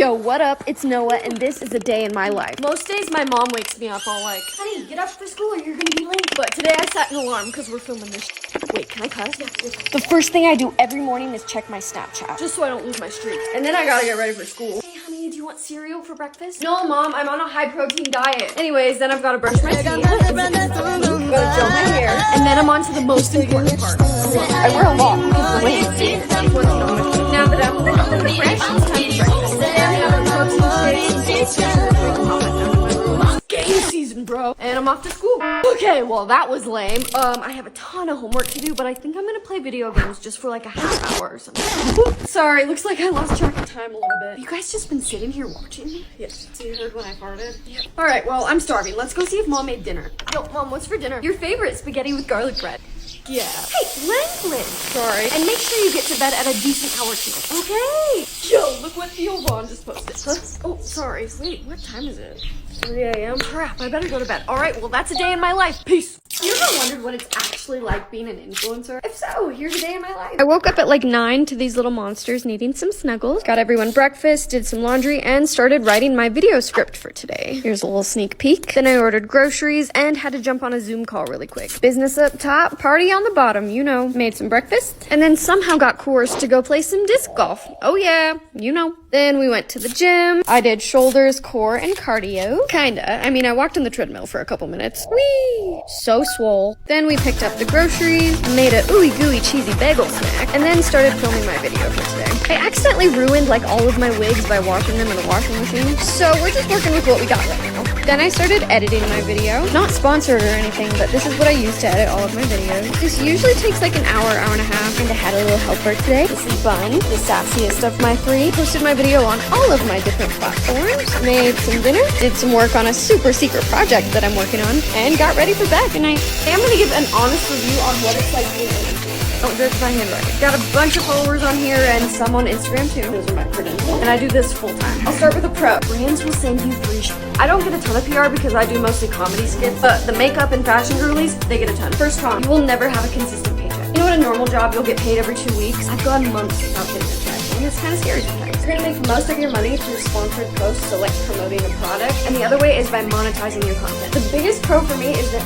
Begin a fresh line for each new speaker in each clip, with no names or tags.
Yo, what up? It's Noah, and this is a day in my life. Most days, my mom wakes me up all like, honey, get up for school or you're gonna be late. But today I set an alarm because we're filming this. Wait, can I cuss? Yeah. The first thing I do every morning is check my Snapchat, just so I don't lose my streak. And then I gotta get ready for school. Hey, honey, do you want cereal for breakfast? No, Mom, I'm on a high-protein diet. Anyways, then I've gotta brush my teeth, gotta gel my hair, and then I'm on to the most important part. I wear a lot because the rain. Now that I'm fresh, it's time for breakfast. Today I'm having protein shakes and game season, bro. And I'm off to school. Okay, well that was lame. I have a ton of homework to do, but I think I'm gonna play video games just for like a half hour or something. Sorry, looks like I lost track of time a little bit. You guys just been sitting here watching me? Yes. So you heard when I farted? Yep. Alright, well I'm starving. Let's go see if Mom made dinner. Yo, Mom, what's for dinner? Your favorite, spaghetti with garlic bread. Yeah. Hey, language. Sorry. And make sure you get to bed at a decent hour tonight. Okay. Yo, look what Theo Vaughn just posted. Huh? Oh, sorry. Wait, what time is it? 3 a.m. Crap, I better go to bed. All right, well, that's a day in my life. Peace. You ever wondered what it's actually like being an influencer? If so, here's a day in my life. I woke up at like 9 to these little monsters needing some snuggles. Got everyone breakfast, did some laundry, and started writing my video script for today. Here's a little sneak peek. Then I ordered groceries and had to jump on a Zoom call really quick. Business up top, party on the bottom, you know. Made some breakfast, and then somehow got coerced to go play some disc golf. Oh yeah, you know. Then we went to the gym. I did shoulders, core, and cardio. Kinda. I mean, I walked on the treadmill for a couple minutes. Whee! So swole. Then we picked up the groceries, made a ooey gooey cheesy bagel snack, and then started filming my video for today. I accidentally ruined like all of my wigs by washing them in a washing machine, so we're just working with what we got right now. Then I started editing my video. Not sponsored or anything, but this is what I use to edit all of my videos. This usually takes like an hour, hour and a half, and I had a little helper today. This is Bun, the sassiest of my three. Posted my video on all of my different platforms, made some dinner, did some work on a super secret project that I'm working on, and got ready for bed. Good night. I'm gonna give an honest review on what it's like being an influencer. Don't judge my handwriting. Got a bunch of followers on here and some on Instagram too. Those are my credentials. And I do this full time. I'll start with a pro. Brands will send you free shit. I don't get a ton of PR because I do mostly comedy skits, but the makeup and fashion girlies, they get a ton. First con, you will never have a consistent paycheck. You know what, a normal job, you'll get paid every 2 weeks. I've gone months without getting a check, and it's kind of scary sometimes. You're gonna make most of your money through sponsored posts, so like promoting a product, and the other way is by monetizing your content. The biggest pro for me is that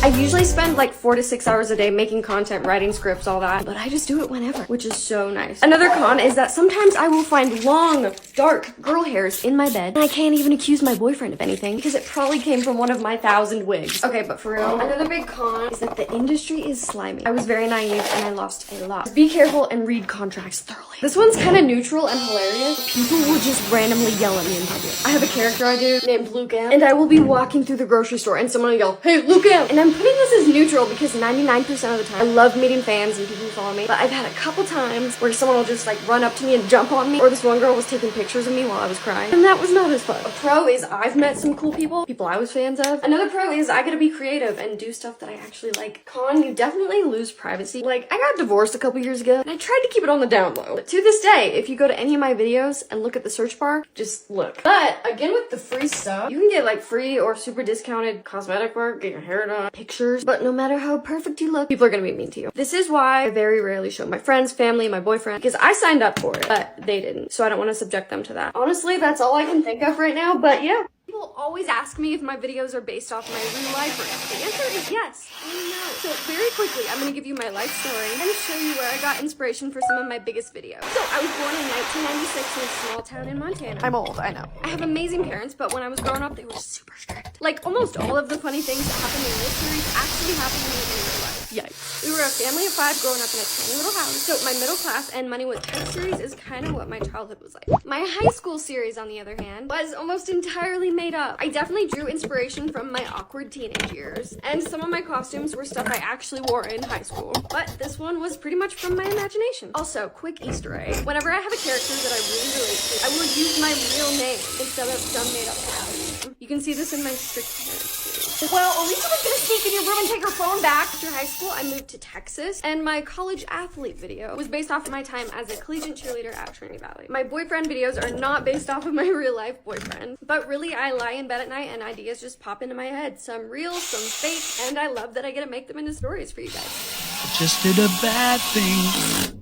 I usually spend like 4 to 6 hours a day making content, writing scripts, all that, but I just do it whenever, which is so nice. Another con is that sometimes I will find long, dark girl hairs in my bed, and I can't even accuse my boyfriend of anything because it probably came from one of my 1,000 wigs. Okay, but for real, another big con is that the industry is slimy. I was very naive and I lost a lot. Be careful and read contracts thoroughly. This one's kind of neutral and hilarious. People will just randomly yell at me in public. I have a character I do named Luke M, and I will be walking through the grocery store and someone will yell, "Hey, Luke M!" And I'm putting this as neutral because 99% of the time I love meeting fans and people who follow me, but I've had a couple times where someone will just like run up to me and jump on me, or this one girl was taking pictures of me while I was crying, and that was not as fun. A pro is I've met some cool people I was fans of. Another pro is I get to be creative and do stuff that I actually like. Con, you definitely lose privacy. Like, I got divorced a couple years ago and I tried to keep it on the down low, but to this day, if you go to any of my videos and look at the search bar, just look. But again, with the free stuff, you can get like free or super discounted cosmetic work, get your hair done, pictures, but no matter how perfect you look, people are gonna be mean to you. This is why I very rarely show my friends, family, my boyfriend, because I signed up for it, but they didn't, so I don't want to subject them to that. Honestly, that's all I can think of right now, but yeah. People always ask me if my videos are based off my real life or not. The answer is yes and no. So very quickly, I'm going to give you my life story and show you where I got inspiration for some of my biggest videos. So I was born in 1996 in a small town in Montana. I'm old, I know. I have amazing parents, but when I was growing up, they were super strict. Like almost all of the funny things that happened in this series actually happened to me in real life. Yikes. We were a family of 5 growing up in a tiny little house. So my middle class and money was tight series is kind of what my childhood was like. My high school series, on the other hand, was almost entirely made up. I definitely drew inspiration from my awkward teenage years, and some of my costumes were stuff I actually wore in high school, but this one was pretty much from my imagination. Also, quick Easter egg, whenever I have a character that I really relate to, I will use my real name instead of some made up character. You can see this in my strict parents series. Well, Alicia was gonna sneak in your room and take her phone back. After high school, I moved to Texas, and my college athlete video was based off of my time as a collegiate cheerleader at Trinity Valley. My boyfriend videos are not based off of my real life boyfriend, but really I lie in bed at night and ideas just pop into my head. Some real, some fake, and I love that I get to make them into stories for you guys.
I just did a bad thing.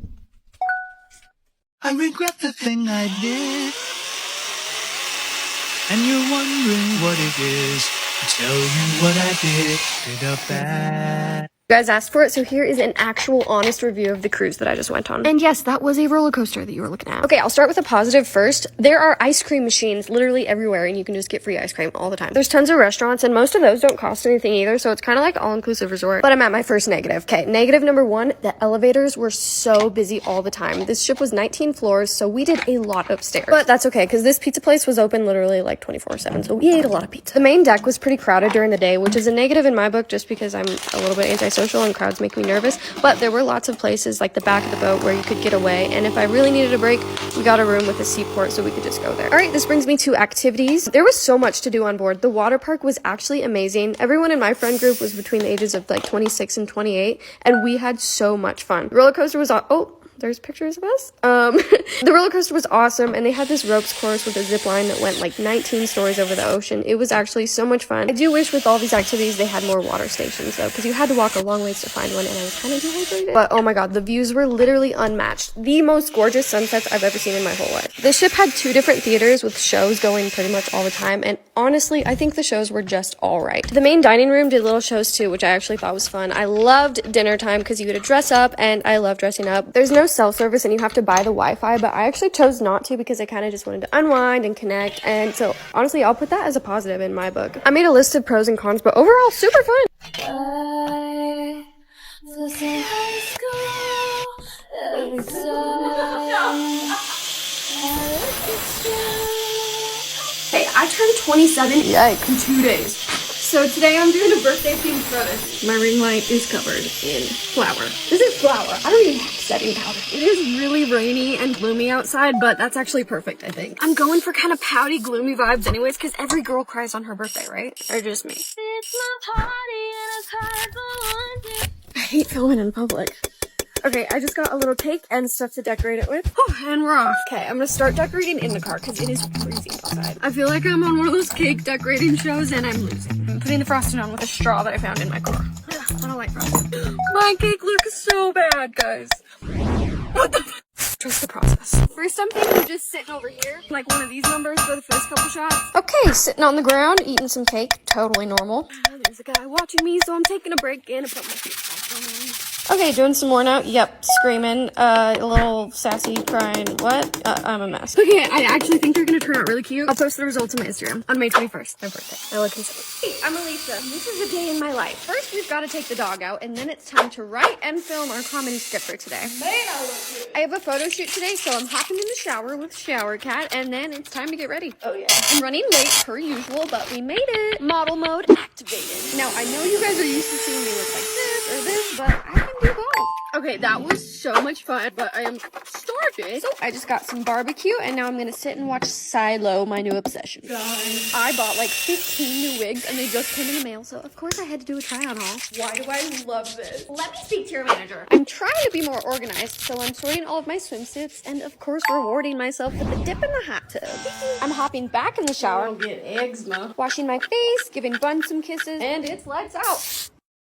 I regret the thing I did. and you're wondering what it is, I'll tell you what I did up at.
You guys asked for it, so here is an actual honest review of the cruise that I just went on. And yes, that was a roller coaster that you were looking at. Okay, I'll start with a positive first. There are ice cream machines literally everywhere, and you can just get free ice cream all the time. There's tons of restaurants, and most of those don't cost anything either, so it's kind of like all-inclusive resort. But I'm at my first negative. Okay, negative number one, the elevators were so busy all the time. This ship was 19 floors, so we did a lot upstairs. But that's okay, because this pizza place was open literally like 24/7, so we ate a lot of pizza. The main deck was pretty crowded during the day, which is a negative in my book just because I'm a little bit antisocial and crowds make me nervous, but there were lots of places like the back of the boat where you could get away, and if I really needed a break, we got a room with a seaport so we could just go there. All right, this brings me to activities. There was so much to do on board. The water park was actually amazing. Everyone in my friend group was between the ages of like 26 and 28, and we had so much fun. The roller coaster was there's pictures of us. The roller coaster was awesome, and they had this ropes course with a zip line that went like 19 stories over the ocean. It was actually so much fun. I do wish with all these activities they had more water stations though, because you had to walk a long ways to find one, and I was kind of dehydrated. But oh my god, the views were literally unmatched. The most gorgeous sunsets I've ever seen in my whole life. The ship had 2 different theaters with shows going pretty much all the time, and honestly, I think the shows were just alright. The main dining room did little shows too, which I actually thought was fun. I loved dinner time because you get to dress up, and I love dressing up. There's no self-service and you have to buy the Wi-Fi, but I actually chose not to because I kind of just wanted to unwind and connect, and so honestly I'll put that as a positive in my book. I made a list of pros and cons, but overall super fun. Hey, I turned 27 in 2 days. So today I'm doing a birthday themed photo. My ring light is covered in flour. This is flour. I don't even have setting powder. It is really rainy and gloomy outside, but that's actually perfect, I think. I'm going for kind of pouty, gloomy vibes anyways, because every girl cries on her birthday, right? Or just me. It's my party and I cry for one. I hate filming in public. Okay, I just got a little cake and stuff to decorate it with. Oh, and we're off. Okay, I'm gonna start decorating in the car because it is freezing outside. I feel like I'm on one of those cake decorating shows and I'm losing. I'm putting the frosting on with a straw that I found in my car. I don't like frosting. My cake looks so bad, guys. What the f? Trust the process. First, I'm thinking of just sitting over here, like one of these numbers for the first couple shots. Okay, sitting on the ground, eating some cake. Totally normal. There's a guy watching me, so I'm taking a break and I put my feet on. Okay, doing some more now. Yep, screaming, a little sassy, crying. What? I'm a mess. Okay, I actually think they're gonna turn out really cute. I'll post the results on my Instagram on May 21st, my birthday. I look insane. Hey, I'm Elisa. This is a day in my life. First, we've got to take the dog out, and then it's time to write and film our comedy script for today. Man, I look good. I have a photo shoot today, so I'm hopping in the shower with Shower Cat, and then it's time to get ready. Oh yeah. I'm running late per usual, but we made it. Model mode activated. Now, I know you guys are used to seeing me look like this or this, but I can do both. Okay, that was so much fun, but I am starving. So I just got some barbecue, and now I'm gonna sit and watch Silo, my new obsession. Guys, I bought like 15 new wigs, and they just came in the mail, so of course I had to do a try-on haul. Why do I love this? Let me speak to your manager. I'm trying to be more organized, so I'm sorting all of my swimsuits, and of course rewarding myself with a dip in the hot tub. I'm hopping back in the shower, get eczema, washing my face, giving Bun some kisses, and it's lights out.